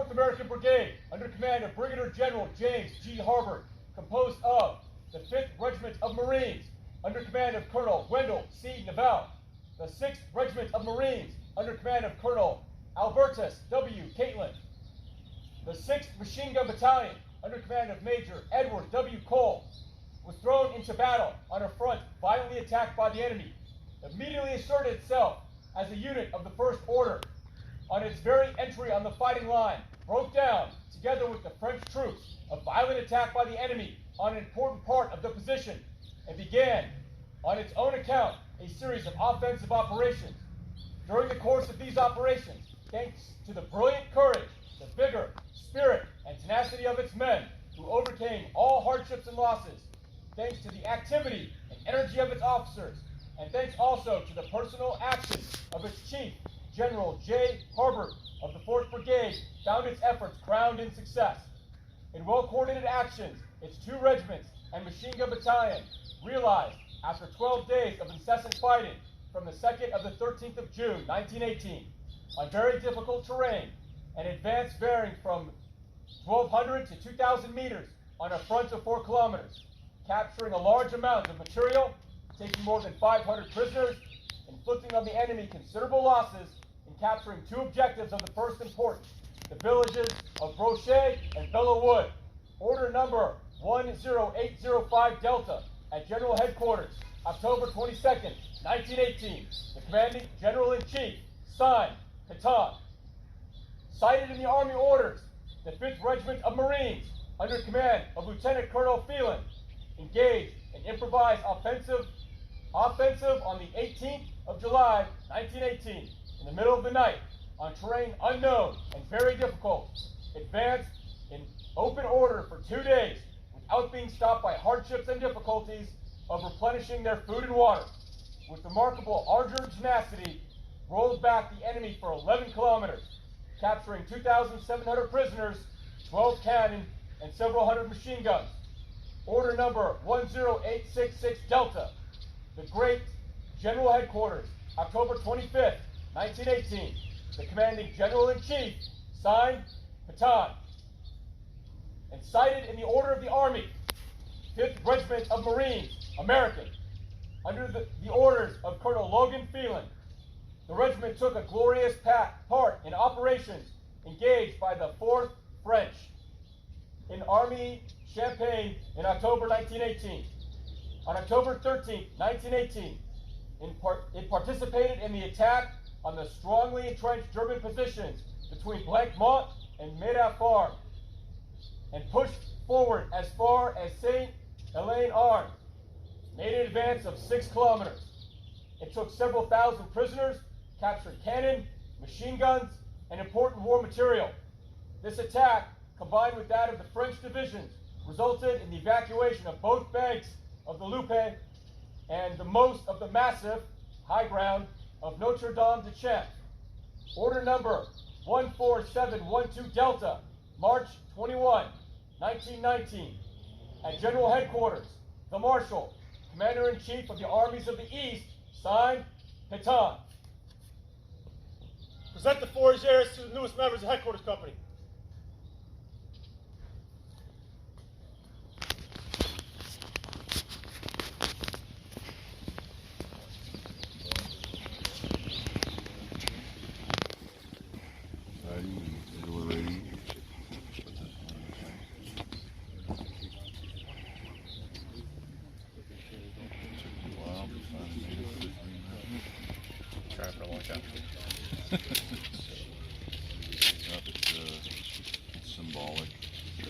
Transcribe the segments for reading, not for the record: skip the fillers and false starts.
4th American Brigade, under command of Brigadier General James G. Harbert, composed of the 5th Regiment of Marines, under command of Colonel Wendell C. Naval, the 6th Regiment of Marines, under command of Colonel Albertus W. Catlin, the 6th Machine Gun Battalion, under command of Major Edward W. Cole, was thrown into battle on a front violently attacked by the enemy, immediately asserted itself as a unit of the First Order. On its very entry on the fighting line, broke down, together with the French troops, a violent attack by the enemy on an important part of the position, and began, on its own account, a series of offensive operations. During the course of these operations, thanks to the brilliant courage, the vigor, spirit, and tenacity of its men, who overcame all hardships and losses, thanks to the activity and energy of its officers, and thanks also to the personal action of its chief, General J. Harbert of the 4th Brigade, found its efforts crowned in success. In well-coordinated actions, its 2 regiments and machine gun battalion realized, after 12 days of incessant fighting, from the 2nd of the 13th of June, 1918, on very difficult terrain, an advance varying from 1,200 to 2,000 meters on a front of 4 kilometers, capturing a large amount of material, taking more than 500 prisoners, inflicting on the enemy considerable losses, and capturing 2 objectives of the first importance, the villages of Brochet and Bellau Woods. Order number 10805 Delta at General Headquarters, October 22nd, 1918. The Commanding General-in-Chief, signed, Petain. Cited in the Army orders, the 5th Regiment of Marines, under command of Lieutenant Colonel Phelan, engaged an improvised offensive on the 18th of July, 1918, in the middle of the night, on terrain unknown and very difficult, advanced in open order for 2 days, without being stopped by hardships and difficulties of replenishing their food and water. With remarkable ardor and tenacity, rolled back the enemy for 11 kilometers, capturing 2,700 prisoners, 12 cannon, and several hundred machine guns. Order number 10866 Delta, the Great General Headquarters, October 25th, 1918. The Commanding General-in-Chief, signed, Petain. And cited in the order of the Army, 5th Regiment of Marines, American, under the orders of Colonel Logan Phelan. The regiment took a glorious part in operations engaged by the 4th French in Army Champagne in October 1918. On October 13, 1918, it participated in the attack on the strongly entrenched German positions between Blancmont and Méda Farm, and pushed forward as far as Saint-Hélène-Armes, made an advance of 6 kilometers. It took several thousand prisoners, captured cannon, machine guns, and important war material. This attack, combined with that of the French divisions, resulted in the evacuation of both banks of the Luppe and the most of the massive high ground of Notre Dame de Champs. Order number 14712 Delta, March 21, 1919. At General Headquarters, the Marshal, Commander-in-Chief of the Armies of the East, signed, Petain. Present the Fourragères to the newest members of the Headquarters Company. Trying for a long time. It's symbolic. It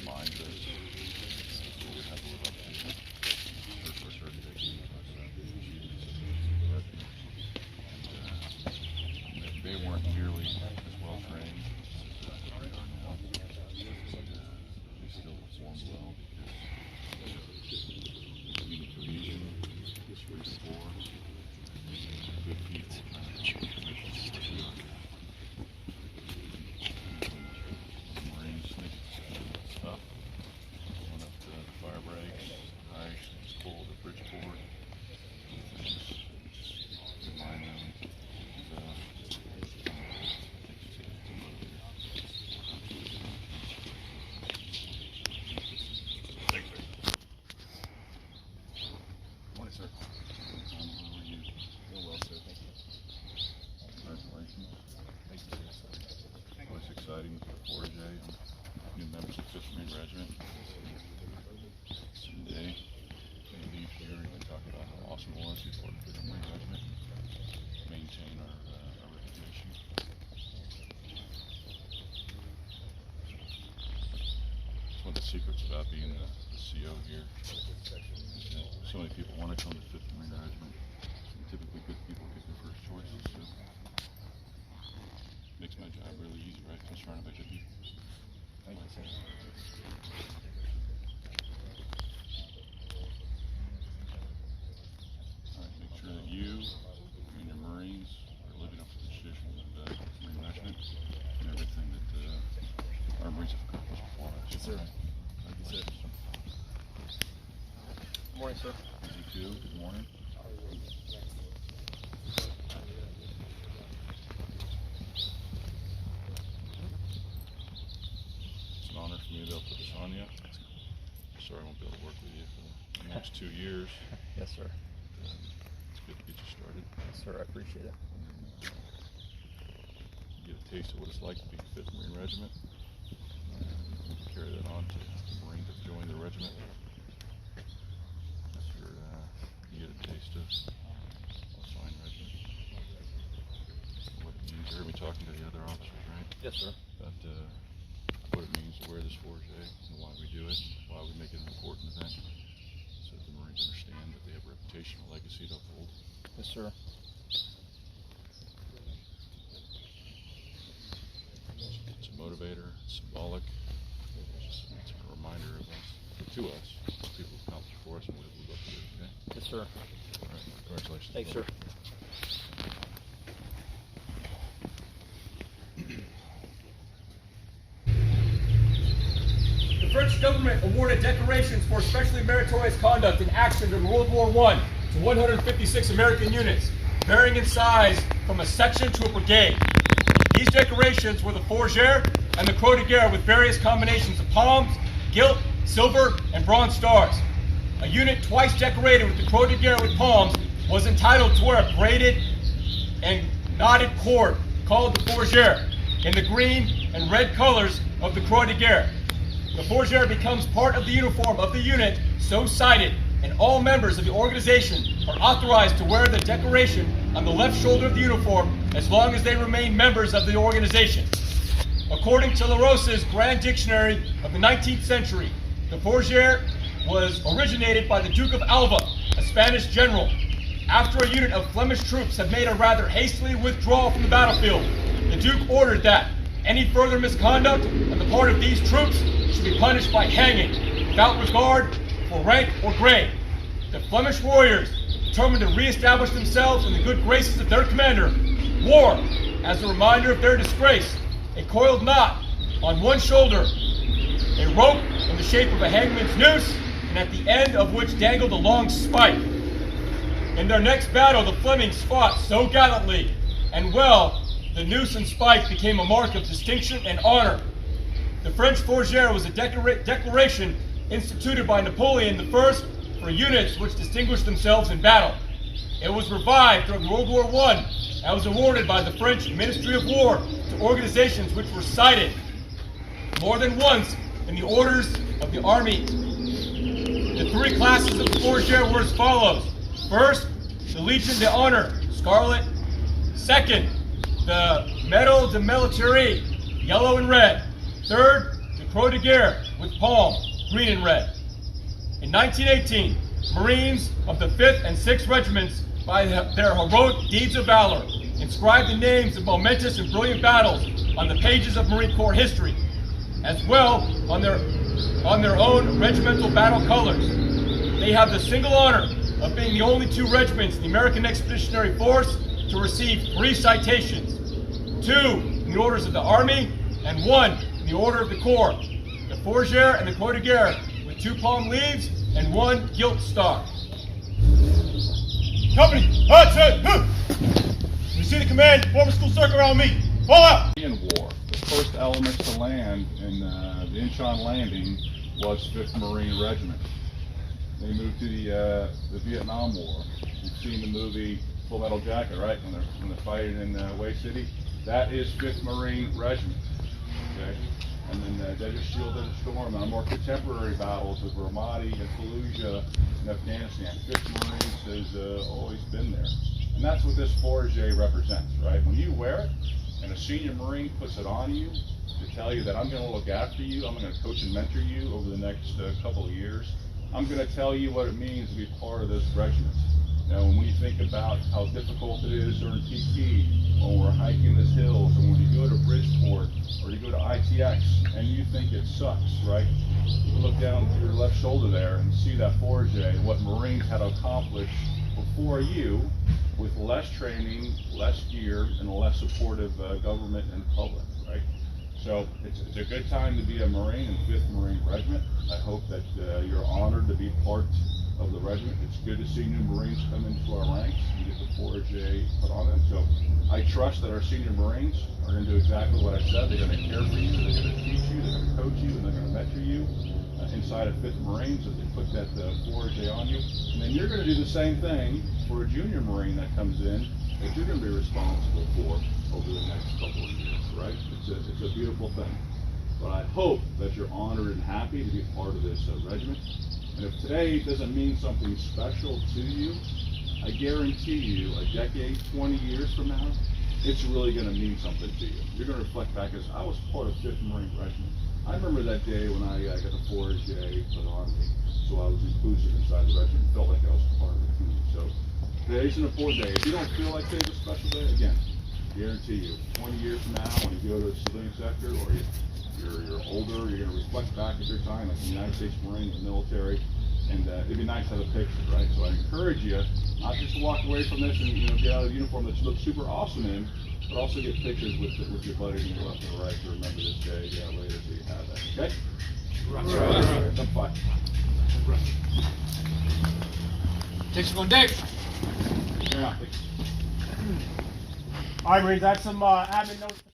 reminds us what we have to live up to. For certain days, they weren't nearly as well trained. They still performed well because communication, rapport, good people. Regiment. Someday, we leave here and talk about how awesome it was to be part of the 5th Marine Regiment. Maintain our reputation. It's one of the secrets about being the CO here. So many people want to come to 5th Marine Regiment. Typically good people get their first choices, so makes my job really easy, right? I'm surrounded by good people. Thank you, sir. Alright, make sure that you and your Marines are living up to the tradition of the Marine Regiment and everything that our Marines have accomplished before us. Yes, sir. Thank you, sir. Good morning, sir. You too. Good morning. It's an honor for me to be able to put this on you. Sorry I won't be able to work with you for the next 2 years. Yes, sir. It's good to get you started. Yes, sir. I appreciate it. Get a taste of what it's like to be 5th Marine Regiment. Carry that on to the Marines that join the regiment. You get a taste of a fine regiment. What it means. You heard me talking to the other officers, right? Yes, sir. About what it means to wear this Fourragere and why we do it, why we make it an important event, so that the Marines understand that they have a reputation, a legacy to uphold. Yes, sir. It's a motivator, it's symbolic, it's a reminder of us, to us, people who've accomplished for us and what we've up to, okay? Yes, sir. All right, congratulations. Thanks, sir. The French government awarded decorations for especially meritorious conduct in action during World War I to 156 American units, varying in size from a section to a brigade. These decorations were the Fourragere and the Croix de Guerre with various combinations of palms, gilt, silver, and bronze stars. A unit twice decorated with the Croix de Guerre with palms was entitled to wear a braided and knotted cord called the Fourragere in the green and red colors of the Croix de Guerre. The Fourragere becomes part of the uniform of the unit so cited, and all members of the organization are authorized to wear the decoration on the left shoulder of the uniform as long as they remain members of the organization. According to Larosa's Grand Dictionary of the 19th century, the Fourragere was originated by the Duke of Alva, a Spanish general. After a unit of Flemish troops had made a rather hastily withdrawal from the battlefield, the Duke ordered that any further misconduct on the part of these troops should be punished by hanging, without regard for rank or grade. The Flemish warriors, determined to re-establish themselves in the good graces of their commander, wore, as a reminder of their disgrace, a coiled knot on one shoulder, a rope in the shape of a hangman's noose, and at the end of which dangled a long spike. In their next battle, the Flemings fought so gallantly and well, the noose and spike became a mark of distinction and honor. The French Fourragere was a decoration instituted by Napoleon I for units which distinguished themselves in battle. It was revived during World War I and was awarded by the French Ministry of War to organizations which were cited more than once in the orders of the Army. The 3 classes of the Fourragere were as follows. First, the Legion d'Honneur, scarlet. Second, the Medal de Militaire, yellow and red. Third, the Croix de Guerre with palm, green and red. In 1918, Marines of the 5th and 6th Regiments, by their heroic deeds of valor, inscribed the names of momentous and brilliant battles on the pages of Marine Corps history, as well on their own regimental battle colors. They have the single honor of being the only 2 regiments in the American Expeditionary Force to receive 3 citations, 2 in the orders of the Army and 1 in the order of the Corps, the Fourragere and the Croix de Guerre with 2 palm leaves and 1 gilt star. Company, hot set. You see the command, form a school circle around me. Fall out. In war, the first elements to land in the Incheon landing was 5th Marine Regiment. They moved to the Vietnam War. You've seen the movie Full Metal Jacket, right? When they're fighting in Way City. That is 5th Marine Regiment. Okay, and then Desert Shield, Desert Storm, and our more contemporary battles of Ramadi and Fallujah and Afghanistan. 5th Marines has always been there. And that's what this Fourragere represents, right? When you wear it, and a senior Marine puts it on you to tell you that I'm going to look after you, I'm going to coach and mentor you over the next couple of years, I'm going to tell you what it means to be part of this regiment. Now, when you think about how difficult it is during TP, when we're hiking these hills, and when you go to Bridgeport, or you go to ITX, and you think it sucks, right? You look down to your left shoulder there and see that Fourragere and what Marines had to accomplish before you, with less training, less gear, and a less supportive government and public, right? So it's a good time to be a Marine in 5th Marine Regiment. I hope that you're honored to be part of the regiment. It's good to see new Marines come into our ranks and get the Fourragere put on them. So I trust that our senior Marines are going to do exactly what I said. They're going to care for you, they're going to teach you, they're going to coach you, and they're going to mentor you inside of 5th Marines as they put that Fourragere on you. And then you're going to do the same thing for a junior Marine that comes in that you're going to be responsible for over the next couple of years, right? It's a beautiful thing. But I hope that you're honored and happy to be part of this regiment. And if today doesn't mean something special to you, I guarantee you a decade, 20 years from now, it's really going to mean something to you. You're going to reflect back as, I was part of 5th Marine Regiment. I remember that day when I got the Fourragere put on me, so I was inclusive inside the regiment, felt like I was part of the team. So today's an important day. If you don't feel like today's a special day, again, guarantee you, 20 years from now, when you go to the civilian sector, or you're older, you're going to reflect back at your time as a United States Marine in the military, and it'd be nice to have a picture, right? So I encourage you not just to walk away from this and get out of the uniform that you look super awesome in, but also get pictures with your buddies on the left and the right to remember this day later, so you have that. Okay? Right. Come fight. Takes on deck. Yeah. All right, Marines, I have some admin notes.